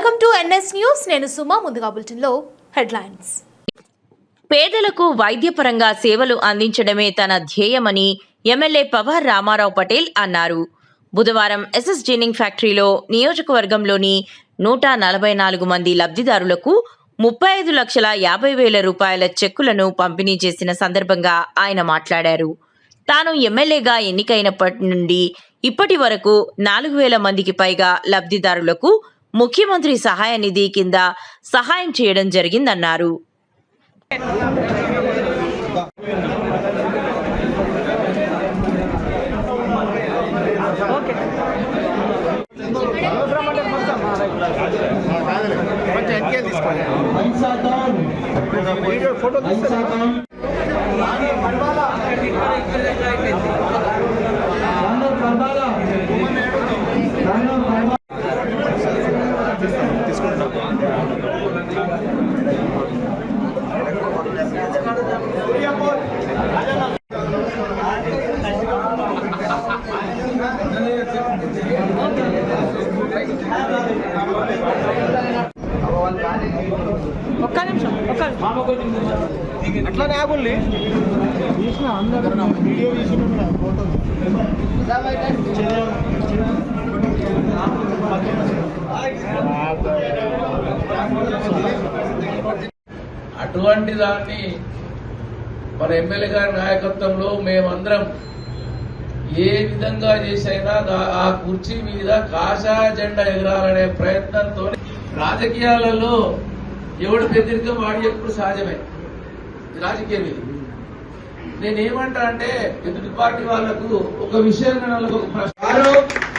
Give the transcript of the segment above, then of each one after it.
Welcome to NS news. నేను సుమా. ముందుగా బులెటిన్లో హెడ్లైన్స్. పేదలకు వైద్యపరంగా సేవలు అందించడమే తన ధ్యేయమని ఎమ్మెల్యే పవార్ రామారావు పటేల్ అన్నారు. బుధవారం ఎస్ఎస్ జిన్నింగ్ ఫ్యాక్టరీలో నియోజకవర్గంలోని 144 మంది లబ్ధిదారులకు 35,50,000 రూపాయల చెక్కులను పంపిణీ చేసిన సందర్భంగా ఆయన మాట్లాడారు. తాను ఎమ్మెల్యేగా ఎన్నికైనప్పటి నుండి ఇప్పటి వరకు 4,000 మందికి పైగా లబ్ధిదారులకు ముఖ్యమంత్రి సహాయ నిధి కింద సహాయం చేయడం జరిగిందన్నారు. ఒక్క నిమిషం అట్లానే ఆగుల్ని అటువంటి దాన్ని మన ఎమ్మెల్యే గారి నాయకత్వంలో మేమందరం ఏ విధంగా చేసైనా ఆ కుర్చీ మీద కాషాయ జెండా ఎగరాలనే ప్రయత్నంతో రాజకీయాలలో ఎవడు పెద్దరికం వాడి ఎప్పుడు సహజమే రాజకీయం ఇది. నేనేమంటా అంటే ఎదుటి పార్టీ వాళ్లకు ఒక విషయం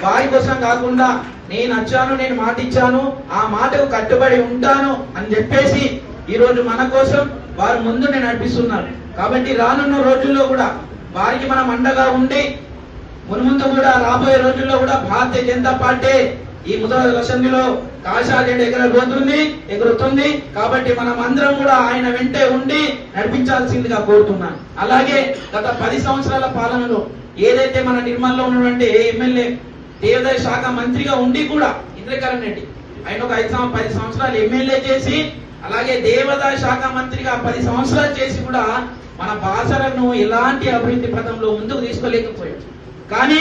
వారి కోసం కాకుండా నేను వచ్చాను, నేను మాట ఇచ్చాను, ఆ మాటకు కట్టుబడి ఉంటాను అని చెప్పేసి ఈ రోజు మన కోసం వారు ముందు నడిపిస్తున్నారు. కాబట్టి రానున్న రోజుల్లో కూడా వారికి మనం అండగా ఉండి మున్ముందు కూడా రాబోయే రోజుల్లో కూడా భారతీయ జనతా పార్టీ ఈ ముదనూరు అసెంబ్లీలో కాషాయ జెండా ఎగురుతుంది. కాబట్టి మనం అందరం కూడా ఆయన వెంటే ఉండి నడిపించాల్సిందిగా కోరుతున్నాను. అలాగే గత 10 సంవత్సరాల పాలనలో ఏదైతే మన నిర్మల్లో ఉన్నటువంటి ఎమ్మెల్యే దేవాదాయ శాఖ మంత్రిగా ఉండి కూడా ఇంద్రకరణ్ రెడ్డి ఆయన ఒక 10 సంవత్సరాలు ఎమ్మెల్యే చేసి అలాగే దేవాదాయ శాఖ మంత్రిగా 10 సంవత్సరాలు చేసి కూడా మన బాసరను ఎలాంటి అభివృద్ధి పథంలో ముందుకు తీసుకోలేకపోయాడు. కానీ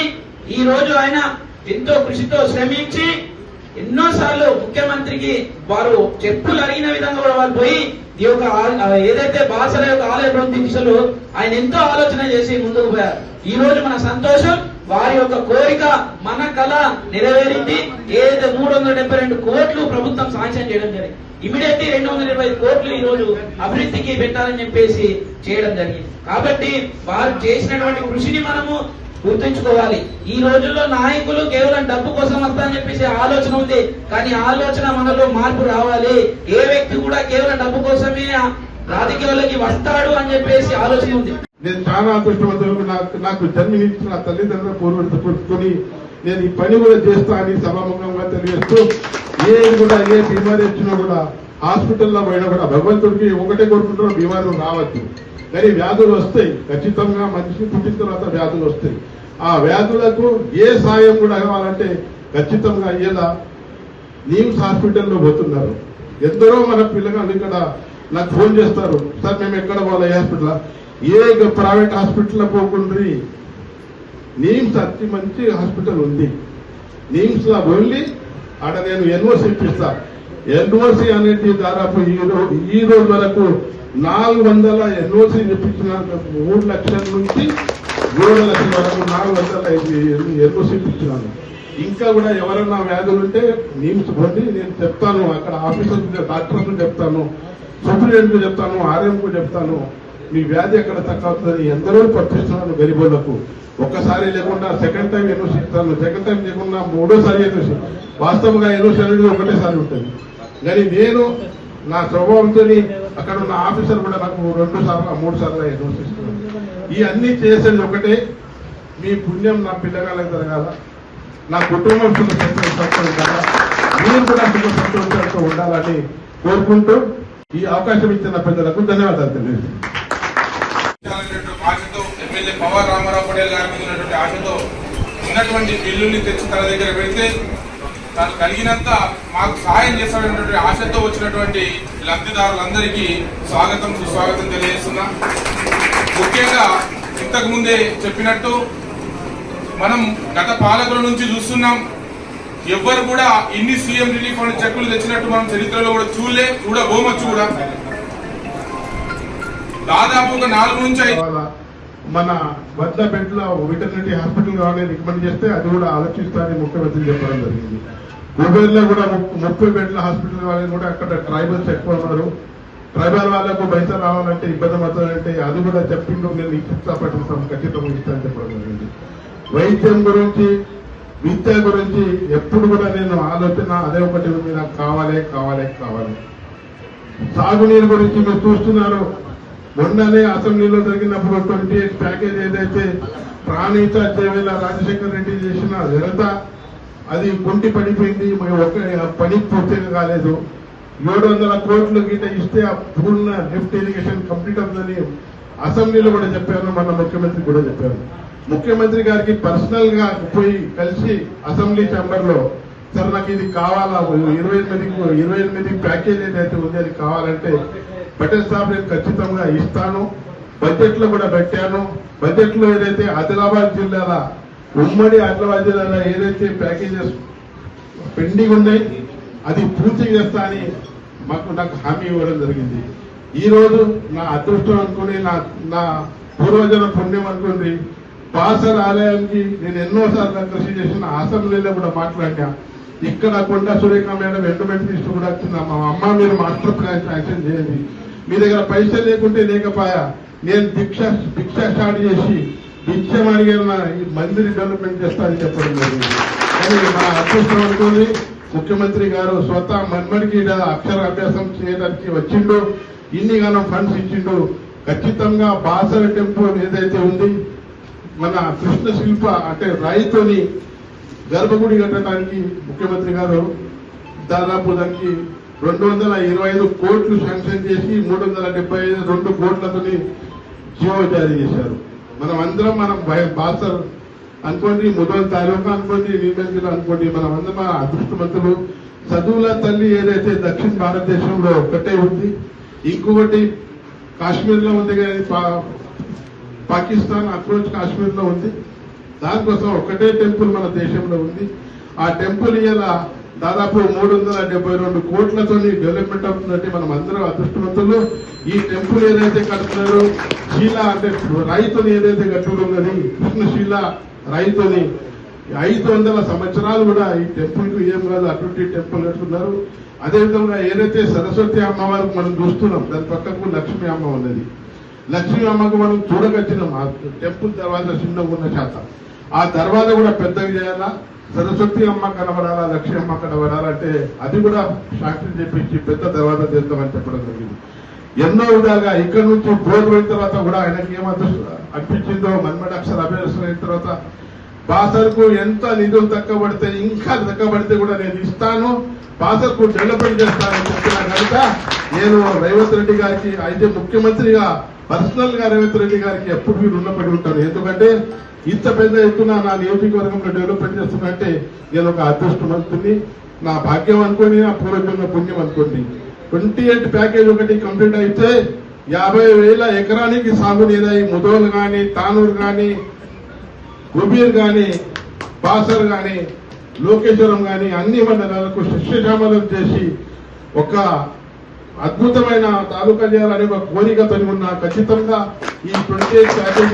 ఈ రోజు ఆయన ఎంతో కృషితో శ్రమించి ఎన్నోసార్లు ముఖ్యమంత్రికి వారు చెప్పులు అడిగిన విధంగా కూడా వాళ్ళు పోయి ఈ యొక్క ఏదైతే బాసర యొక్క ఆలయ అభివృద్ధి దిశలో ఆయన ఎంతో ఆలోచన చేసి ముందుకు పోయారు. ఈ రోజు మన సంతోషం, వారి యొక్క కోరిక మన కళ నెరవేరింది. ఏదైతే 372 కోట్లు ప్రభుత్వం శాంక్షన్ చేయడం జరిగింది. ఇమీడియట్లీ 225 కోట్లు ఈ రోజు అభివృద్ధికి పెట్టాలని చెప్పేసి చేయడం జరిగింది. కాబట్టి వారు చేసినటువంటి కృషిని మనము గుర్తుంచుకోవాలి. ఈ రోజుల్లో నాయకులు కేవలం డబ్బు కోసం వస్తారని చెప్పేసి ఆలోచన ఉంది. కానీ ఆలోచన మనలో మార్పు రావాలి. ఏ వ్యక్తి కూడా కేవలం డబ్బు కోసమే రాజకీయాల్లోకి వస్తాడు అని చెప్పేసి ఆలోచన ఉంది. నేను చాలా అదృష్టవంతులు. నాకు జన్మనిచ్చిన నా తల్లిదండ్రుల పూర్వని నేను ఈ పని కూడా చేస్తా అని సభాముఖంగా తెలియజేస్తూ ఏ బీమారీ వచ్చినా కూడా హాస్పిటల్లో పోయినా కూడా భగవంతుడికి ఒకటే కోరుకుంటున్న బీమారులు రావచ్చు. కానీ వ్యాధులు వస్తాయి ఖచ్చితంగా. మనిషి పుట్టిన తర్వాత వ్యాధులు వస్తాయి. ఆ వ్యాధులకు ఏ సాయం కూడా కావాలంటే ఖచ్చితంగా అయ్యేలా నిమ్స్ హాస్పిటల్లో పోతున్నారు. ఎందరో మన పిల్లగాళ్ళు ఇక్కడ నాకు ఫోన్ చేస్తారు, సార్ మేము ఎక్కడ పోవాలి హాస్పిటల్, ఏ ప్రైవేట్ హాస్పిటల్లో పోకుండ్రి, నిమ్స్ అతి మంచి హాస్పిటల్ ఉంది. నిమ్స్ లో వెళ్ళి ఆడ నేను ఎన్ఓసి ఇప్పిస్తా. ఎన్ఓసి అనేది దాదాపు ఈ రోజు వరకు 400 ఎన్ఓసి ఇప్పించిన 3 లక్షల నుంచి 7 లక్షల వరకు 400 ఎన్ఓసి ఇప్పించినాను. ఇంకా కూడా ఎవరన్నా వ్యాధులు ఉంటే నిమ్స్ పొంది నేను చెప్తాను, అక్కడ ఆఫీసర్ డాక్టర్స్ చెప్తాను, సూపరింటెండెంట్ చెప్తాను, ఆర్ఎంకు చెప్తాను, మీ వ్యాధి ఎక్కడ తక్కువ అవుతుంది. ఎందరో పంపిస్తున్నాను గరీబులకు. ఒక్కసారి లేకుండా సెకండ్ టైం ఎన్ఓసి ఇస్తాను, సెకండ్ టైం లేకుండా 3వ ఎన్ఓసి. వాస్తవంగా ఎన్ఓసి అనేది ఒకటేసారి ఉంటుంది. కానీ నేను నా స్వభావంతో అక్కడ ఉన్న ఆఫీసర్ కూడా నాకు 2 సార్లు 3 సార్లు ఎన్ఓసి ఇస్తున్నాను. ఈ అన్ని చేసేది ఒకటే, మీ పుణ్యం నా పిల్లగాళ్ళకి జరగాల, నా కుటుంబం సుఖ సంతోషాలు, మీరు కూడా సుఖ సంతోషాలతో ఉండాలని కోరుకుంటూ ఈ అవకాశం ఇచ్చిన పెద్దలకు ధన్యవాదాలు తెలియజేస్తున్నాను. ఆశతో ఎమ్మెల్యే పవార్ రామారావు పటేల్ గారి మీద ఉన్నటువంటి ఆశతో ఉన్నటువంటి బిల్లుని తెచ్చి తన దగ్గర పెడితే తను కలిగినంత మాకు సహాయం చేస్తాడనేటువంటి ఆశతో వచ్చినటువంటి లబ్ధిదారులందరికీ స్వాగతం సుస్వాగతం తెలియజేస్తున్నా. ముఖ్యంగా ఇంతకు ముందే చెప్పినట్టు మనం గత పాలకుల నుంచి చూస్తున్నాం, ఎవ్వరు కూడా ఇన్ని సీఎం రిలీఫ్ ఫండ్ చెక్కులు తెచ్చినట్టు మనం చరిత్రలో కూడా చూడబోమొచ్చు కూడా. దాదాపు ఒక 4 నుంచి 5 మన వద్ద బెడ్ల వెటర్నరీ హాస్పిటల్ కావాలని రికమెండ్ చేస్తే అది కూడా ఆలోచిస్తారని ముఖ్యమంత్రి చెప్పడం జరిగింది. కుబేర్లో కూడా 30 బెడ్ల హాస్పిటల్ కావాలని కూడా అక్కడ ట్రైబల్స్ ఎక్కువ ఉన్నారు. ట్రైబల్ వాళ్ళకు బయట రావాలంటే ఇబ్బంది అవుతుందంటే అది కూడా చెప్పిండు. నేను ఇస్తాం ఖచ్చితంగా ఇస్తానని చెప్పడం జరిగింది. వైద్యం గురించి విద్య గురించి ఎప్పుడు కూడా నేను ఆలోచన అదే ఒకటి ఉంది, నాకు కావాలి కావాలి కావాలి. సాగునీరు గురించి మీరు చూస్తున్నారు, మొన్ననే అసెంబ్లీలో జరిగినప్పుడు 28 ప్యాకేజ్ ఏదైతే ప్రాణిత చేవేళ రాజశేఖర్ రెడ్డి చేసిన ఘనత అది కుంటి పడిపోయింది. ఒక పని పూర్తిగా కాలేదు. 700 కోట్లు గీట ఇస్తే ఆ పూర్ణ లిఫ్ట్ ఇరిగేషన్ కంప్లీట్ అవుతుందని అసెంబ్లీలో కూడా చెప్పాను, మన ముఖ్యమంత్రి కూడా చెప్పాను. ముఖ్యమంత్రి గారికి పర్సనల్ గా పోయి కలిసి అసెంబ్లీ ఛాంబర్ లో సార్ నాకు ఇది కావాలా, 28 ప్యాకేజ్ ఏదైతే ఉంది అది కావాలంటే పటేల్ సాబ్ నేను ఖచ్చితంగా ఇస్తాను. బడ్జెట్ లో కూడా పెట్టాను. బడ్జెట్ లో ఏదైతే ఆదిలాబాద్ జిల్లాల ఉమ్మడి ఆదిలాబాద్ జిల్లాలో ఏదైతే ప్యాకేజెస్ పెండింగ్ ఉన్నాయి అది పూర్తి చేస్తా అని నాకు హామీ ఇవ్వడం జరిగింది. ఈ రోజు నా అదృష్టం అనుకుని నా పూర్వజన పుణ్యం అనుకుని బాసర్ ఆలయానికి నేను ఎన్నోసార్లు కృషి చేసిన, అసెంబ్లీలో కూడా మాట్లాడా. ఇక్కడ కొండ సురేఖ మేడం ఎండోమెంట్ లిస్ట్ కూడా వచ్చింది. మా అమ్మ మీరు మాస్టర్ ప్లాన్ శాంక్షన్ చేయండి, మీ దగ్గర పైసలు లేకుంటే లేకపోయా నేను భిక్ష స్టార్ట్ చేసి భిక్షం అడిగిన మందిని డెవలప్మెంట్ చేస్తానని చెప్పడం జరిగింది. కానీ మా అదృష్టం అనుకుని ముఖ్యమంత్రి గారు స్వతः మన్మడికి అక్షర అభ్యాసం చేయడానికి వచ్చిండు, ఇన్ని గానం ఫండ్స్ ఇచ్చిండు. ఖచ్చితంగా బాసర టెంపుల్ ఏదైతే ఉంది మన కృష్ణ శిల్ప అంటే రాయితోని గర్భగుడి కట్టడానికి ముఖ్యమంత్రి గారు దాదాపు దానికి 225 కోట్లు శాంక్షన్ చేసి 372 కోట్లతోని జీవో జారీ చేశారు. మనం అందరం బాసర్ అనుకోండి, ముదల్ తాలూకా అనుకోండి, నీమల్ జిల్లా అనుకోండి, మనం అందరం మన అదృష్టవంతులు. చదువుల తల్లి ఏదైతే దక్షిణ భారతదేశంలో ఒకటే ఉంది, ఇంకొకటి కాశ్మీర్ లో ఉంది, కానీ పాకిస్తాన్ అప్రోచ్ కాశ్మీర్ లో ఉంది. దానికోసం ఒకటే టెంపుల్ మన దేశంలో ఉంది. ఆ టెంపుల్ ఇలా దాదాపు 372 కోట్లతో డెవలప్మెంట్ అవుతుందంటే మనం అందరం అదృష్టవంతులు. ఈ టెంపుల్ ఏదైతే కడుతున్నారో శీల అంటే రైతుని ఏదైతే కట్టుకున్నది కృష్ణశీల రైతుని 500 సంవత్సరాలు కూడా ఈ టెంపుల్ కు ఏం కాదు, అటువంటి టెంపుల్ కట్టుకున్నారు. అదేవిధంగా ఏదైతే సరస్వతి అమ్మవారికి మనం చూస్తున్నాం, దాని పక్కకు లక్ష్మీ అమ్మ ఉన్నది. లక్ష్మీ అమ్మకు మనం చూడగచ్చినాం. ఆ టెంపుల్ దర్వాజా చిన్నగా ఉన్న శాతం ఆ దర్వాజా కూడా పెద్దగా చేయాలా, సరస్వతి అమ్మ కనబడాలా, లక్ష్మీ అమ్మ కనబడాలంటే అది కూడా శాంక్షన్ చేపించి పెద్ద దర్వాజా చేద్దామని చెప్పడం జరిగింది. ఎన్నో విధాలుగా ఇక్కడ నుంచి బోర్డు అయిన తర్వాత కూడా ఆయనకి అనిపించిందో మన్మడ అక్షర అభ్యర్థులు అయిన తర్వాత బాసర్కు ఎంత నిధులు తక్కబడితే ఇంకా తక్కబడితే కూడా నేను ఇస్తాను, బాసర్కు డెవలప్మెంట్ చేస్తానని చెప్పిన కనుక నేను రేవంత్ రెడ్డి గారికి అయితే ముఖ్యమంత్రిగా పర్సనల్ గా రేవంత్ రెడ్డి గారికి ఎప్పుడు మీరు రుణపడి ఉంటాను. ఎందుకంటే ఇంత పెద్ద ఎత్తున నా నియోజకవర్గంలో డెవలప్మెంట్ చేస్తున్నట్టే నేను ఒక అదృష్టవంతుని, నా భాగ్యం అనుకోండి, నా పూర్వజన్మ పుణ్యం అనుకోండి. 28 ప్యాకేజ్ ఒకటి కంప్లీట్ అయితే 50,000 ఎకరానికి సాగునీరై ముదోల్ గాని, తానూరు గాని, గుబీర్ గాని, బాసర్ గాని, లోకేశ్వరం గాని అన్ని మండలాలకు శిష్యశామలం చేసి ఒక అద్భుతమైన తాలూకా చేయాలని ఒక కోరికతో ఉన్న ఖచ్చితంగా ఈ 28 ప్యాకేజీ